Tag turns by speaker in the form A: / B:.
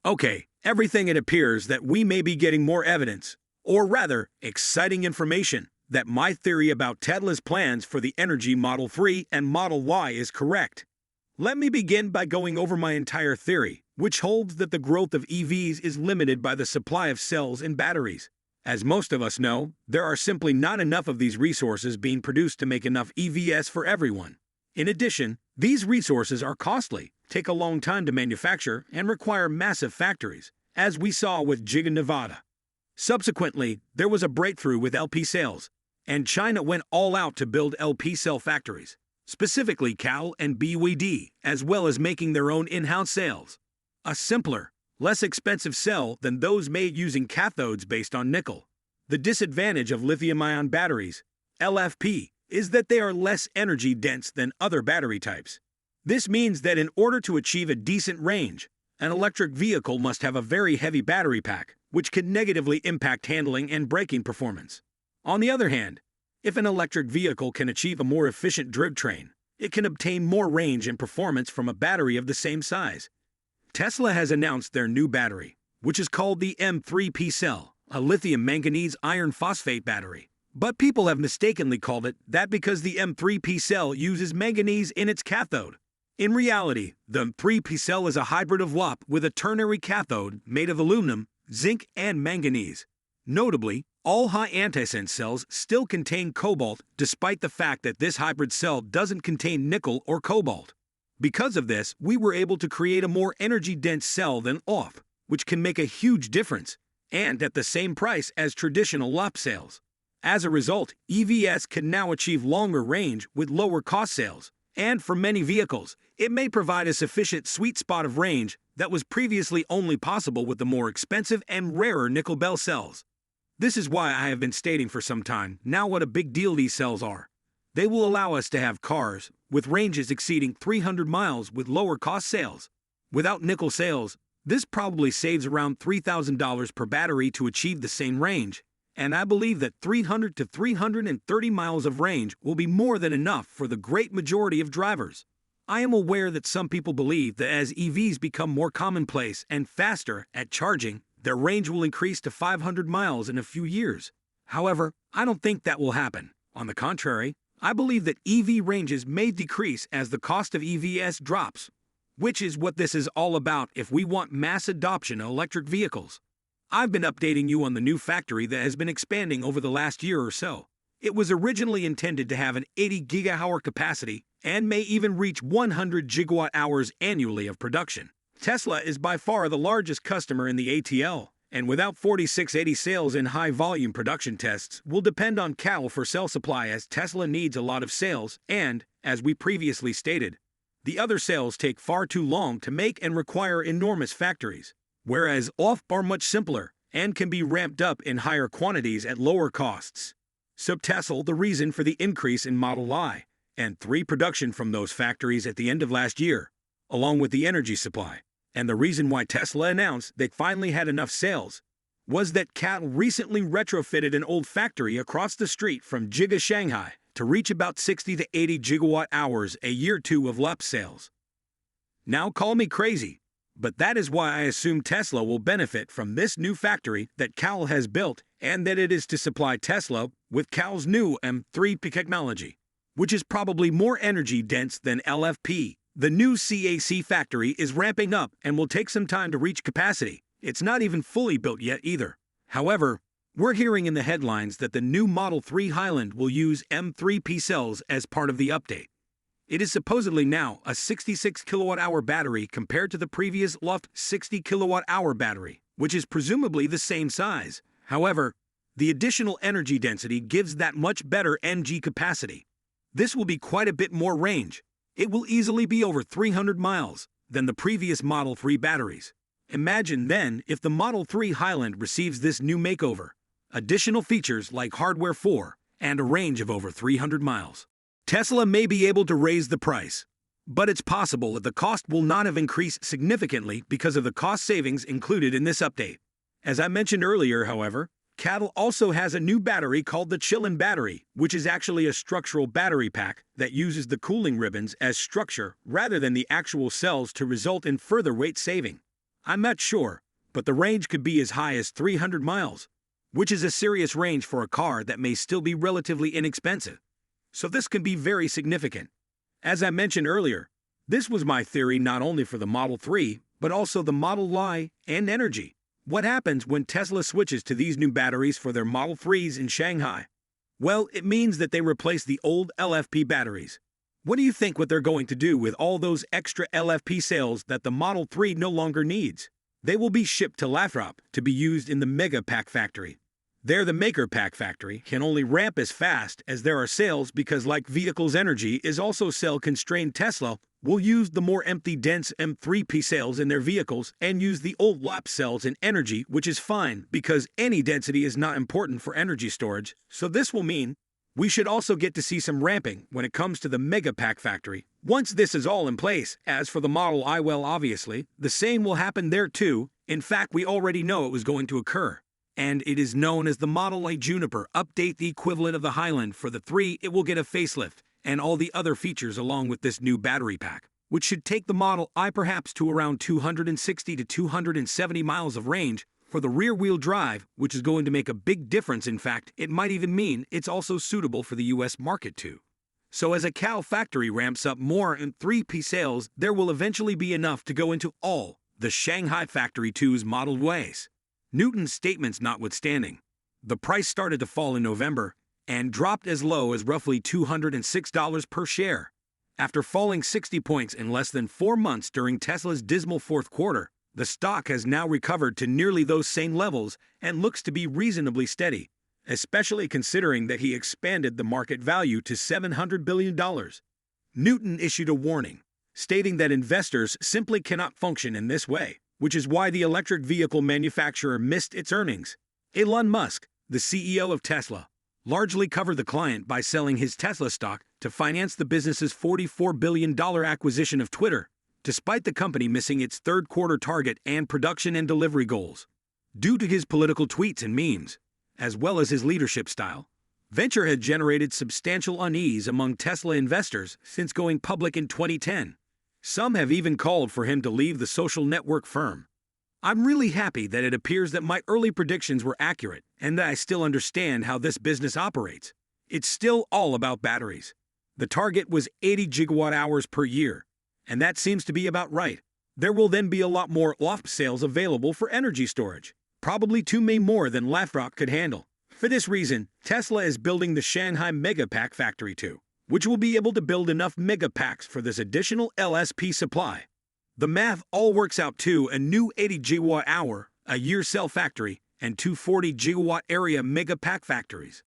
A: Okay, everything it appears that we may be getting more evidence, or rather, exciting information, that my theory about Tesla's plans for the energy Model 3 and Model Y is correct. Let me begin by going over my entire theory, which holds that the growth of EVs is limited by the supply of cells and batteries. As most of us know, there are simply not enough of these resources being produced to make enough EVs for everyone. In addition, these resources are costly, take a long time to manufacture, and require massive factories, as we saw with Giga Nevada. Subsequently, there was a breakthrough with LP cells, and China went all out to build LP cell factories, specifically CATL and BYD, as well as making their own in-house cells. A simpler, less expensive cell than those made using cathodes based on nickel. The disadvantage of lithium-ion batteries, LFP, is that they are less energy dense than other battery types. This means that in order to achieve a decent range, an electric vehicle must have a very heavy battery pack, which can negatively impact handling and braking performance. On the other hand, if an electric vehicle can achieve a more efficient drivetrain, it can obtain more range and performance from a battery of the same size. Tesla has announced their new battery, which is called the M3P cell, a lithium manganese iron phosphate battery. But people have mistakenly called it that because the M3P cell uses manganese in its cathode. In reality, the M3P cell is a hybrid of LFP with a ternary cathode made of aluminum, zinc, and manganese. Notably, all high antisense cells still contain cobalt, despite the fact that this hybrid cell doesn't contain nickel or cobalt. Because of this, we were able to create a more energy-dense cell than LFP, which can make a huge difference, and at the same price as traditional LFP cells. As a result, EVs can now achieve longer range with lower cost cells, and for many vehicles, it may provide a sufficient sweet spot of range that was previously only possible with the more expensive and rarer nickel bell cells. This is why I have been stating for some time now what a big deal these cells are. They will allow us to have cars with ranges exceeding 300 miles with lower cost cells. Without nickel cells, this probably saves around $3,000 per battery to achieve the same range, and I believe that 300 to 330 miles of range will be more than enough for the great majority of drivers. I am aware that some people believe that as EVs become more commonplace and faster at charging, their range will increase to 500 miles in a few years. However, I don't think that will happen. On the contrary, I believe that EV ranges may decrease as the cost of EVs drops, which is what this is all about if we want mass adoption of electric vehicles. I've been updating you on the new factory that has been expanding over the last year or so. It was originally intended to have an 80 gigawatt capacity and may even reach 100 gigawatt hours annually of production. Tesla is by far the largest customer in the ATL, and without 4680 sales in high-volume production tests will depend on CATL for cell supply as Tesla needs a lot of sales and, as we previously stated, the other cells take far too long to make and require enormous factories, whereas LFP are much simpler and can be ramped up in higher quantities at lower costs. So Tesla, the reason for the increase in Model Y and 3 production from those factories at the end of last year, along with the energy supply, and the reason why Tesla announced they finally had enough sales, was that CATL recently retrofitted an old factory across the street from Giga Shanghai to reach about 60 to 80 gigawatt hours a year two of LFP sales. Now call me crazy, but that is why I assume Tesla will benefit from this new factory that CATL has built and that it is to supply Tesla with CATL's new M3P technology, which is probably more energy dense than LFP. The new CAC factory is ramping up and will take some time to reach capacity. It's not even fully built yet either. However, we're hearing in the headlines that the new Model 3 Highland will use M3P cells as part of the update. It is supposedly now a 66 kilowatt-hour battery compared to the previous LFP 60 kilowatt-hour battery, which is presumably the same size. However, the additional energy density gives that much better NG capacity. This will be quite a bit more range. It will easily be over 300 miles than the previous Model 3 batteries. Imagine then if the Model 3 Highland receives this new makeover, additional features like hardware 4, and a range of over 300 miles. Tesla may be able to raise the price, but it's possible that the cost will not have increased significantly because of the cost savings included in this update. As I mentioned earlier, however, CATL also has a new battery called the Chillin battery, which is actually a structural battery pack that uses the cooling ribbons as structure rather than the actual cells to result in further weight saving. I'm not sure, but the range could be as high as 300 miles, which is a serious range for a car that may still be relatively inexpensive. So this can be very significant. As I mentioned earlier, this was my theory not only for the Model 3, but also the Model Y and Energy. What happens when Tesla switches to these new batteries for their Model 3s in Shanghai? Well, it means that they replace the old LFP batteries. What do you think what they're going to do with all those extra LFP cells that the Model 3 no longer needs? They will be shipped to Lathrop to be used in the Mega Pack factory. There, the Maker Pack factory can only ramp as fast as there are sales because, like vehicles, Energy is also cell-constrained. Tesla will use the more empty, dense M3P cells in their vehicles and use the old LAP cells in Energy, which is fine because any density is not important for energy storage. So this will mean we should also get to see some ramping when it comes to the Mega Pack factory. Once this is all in place, as for the Model I, well, obviously, the same will happen there too. In fact, we already know it was going to occur. And it is known as the Model A Juniper update, the equivalent of the Highland. For the 3, it will get a facelift and all the other features along with this new battery pack, which should take the Model I perhaps to around 260 to 270 miles of range for the rear-wheel drive, which is going to make a big difference. In fact, it might even mean it's also suitable for the US market too. So as a Cal factory ramps up more M3P sales, there will eventually be enough to go into all the Shanghai Factory 2's Model Ys. Newton's statements notwithstanding, the price started to fall in November and dropped as low as roughly $206 per share. After falling 60 points in less than 4 months during Tesla's dismal fourth quarter, the stock has now recovered to nearly those same levels and looks to be reasonably steady, especially considering that he expanded the market value to $700 billion. Newton issued a warning, stating that investors simply cannot function in this way, which is why the electric vehicle manufacturer missed its earnings. Elon Musk, the CEO of Tesla, largely covered the client by selling his Tesla stock to finance the business's $44 billion acquisition of Twitter, despite the company missing its third quarter target and production and delivery goals. Due to his political tweets and memes, as well as his leadership style, venture had generated substantial unease among Tesla investors since going public in 2010. Some have even called for him to leave the social network firm. I'm really happy that it appears that my early predictions were accurate and that I still understand how this business operates. It's still all about batteries. The target was 80 gigawatt hours per year, and that seems to be about right. There will then be a lot more loft sales available for energy storage, probably 2 more than Lathrop could handle. For this reason, Tesla is building the Shanghai Megapack factory too, which will be able to build enough megapacks for this additional LSP supply. The math all works out to a new 80 gigawatt hour a year cell factory and 240 gigawatt area megapack factories.